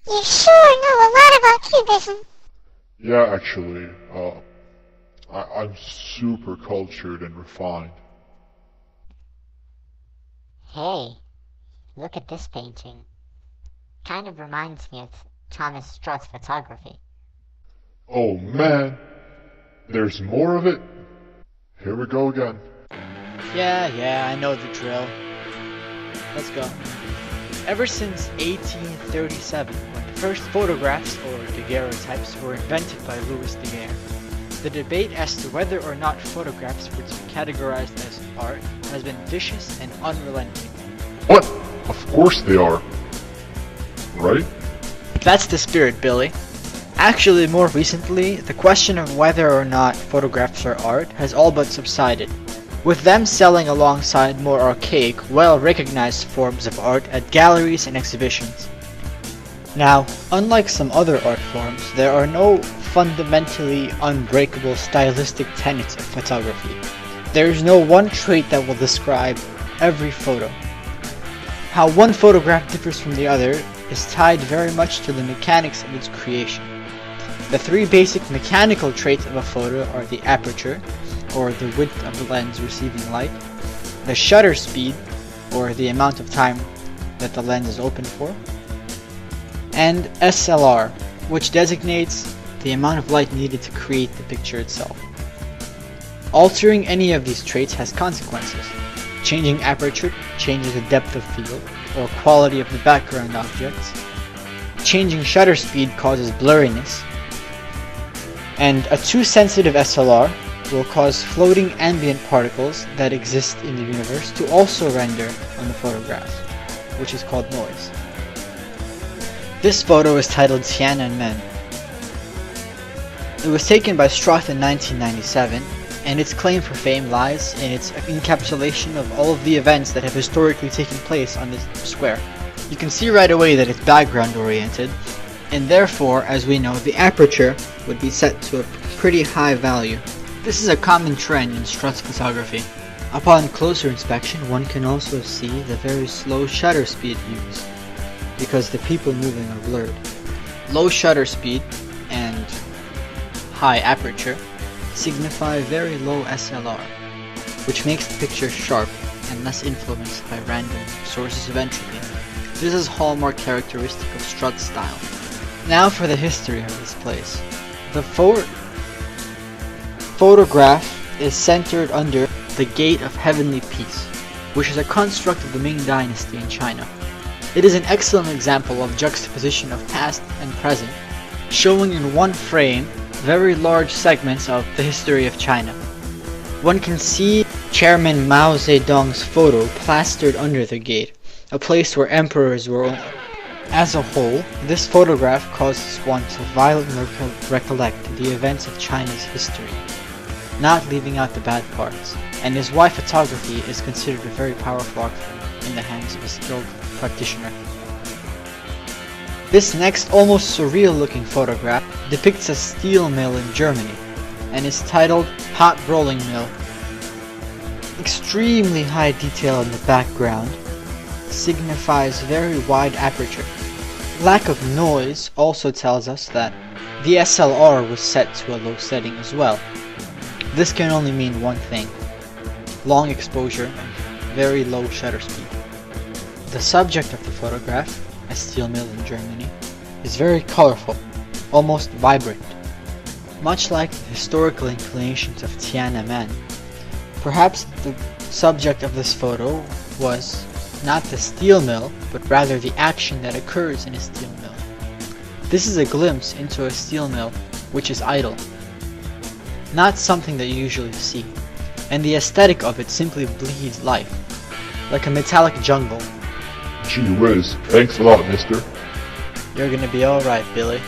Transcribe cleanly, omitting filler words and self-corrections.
You sure know a lot about Cubism. Yeah, actually, I'm super cultured and refined. Hey, look at this painting. Kind of reminds me of Thomas Strutt's photography. Oh man, there's more of it? Here we go again. Yeah, I know the drill. Let's go. Ever since 1837, when the first photographs, or daguerreotypes, were invented by Louis Daguerre, the debate as to whether or not photographs were to be categorized as art has been vicious and unrelenting. What? Of course they are. Right? That's the spirit, Billy. Actually, more recently, the question of whether or not photographs are art has all but subsided, with them selling alongside more archaic, well-recognized forms of art at galleries and exhibitions. Now, unlike some other art forms, there are no fundamentally unbreakable stylistic tenets of photography. There is no one trait that will describe every photo. How one photograph differs from the other is tied very much to the mechanics of its creation. The three basic mechanical traits of a photo are the aperture, or the width of the lens receiving light, the shutter speed, or the amount of time that the lens is open for, and SLR, which designates the amount of light needed to create the picture itself. Altering any of these traits has consequences. Changing aperture changes the depth of field, or quality of the background objects. Changing shutter speed causes blurriness, and a too sensitive SLR will cause floating ambient particles that exist in the universe to also render on the photograph, which is called noise. This photo is titled Tiananmen. It was taken by Strutt in 1997, and its claim for fame lies in its encapsulation of all of the events that have historically taken place on this square. You can see right away that it's background oriented, and therefore, as we know, the aperture would be set to a pretty high value. This is a common trend in Strutt's photography. Upon closer inspection, one can also see the very slow shutter speed used, because the people moving are blurred. Low shutter speed and high aperture signify very low SLR, which makes the picture sharp and less influenced by random sources of entropy. This is a hallmark characteristic of Strutt's style. Now for the history of this place. The photograph is centered under the Gate of Heavenly Peace, which is a construct of the Ming Dynasty in China. It is an excellent example of juxtaposition of past and present, showing in one frame very large segments of the history of China. One can see Chairman Mao Zedong's photo plastered under the gate, a place where emperors were. As a whole, this photograph causes one to violently recollect the events of China's history, not leaving out the bad parts, and is why photography is considered a very powerful art form in the hands of a skilled practitioner. This next almost surreal looking photograph depicts a steel mill in Germany and is titled Hot Rolling Mill. Extremely high detail in the background signifies very wide aperture. Lack of noise also tells us that the SLR was set to a low setting as well. This can only mean one thing: long exposure and very low shutter speed. The subject of the photograph, a steel mill in Germany, is very colorful, almost vibrant. Much like the historical inclinations of Tiananmen, perhaps the subject of this photo was not the steel mill, but rather the action that occurs in a steel mill. This is a glimpse into a steel mill which is idle, not something that you usually see, and the aesthetic of it simply bleeds life, like a metallic jungle. Gee whiz, thanks a lot, mister. You're gonna be alright, Billy.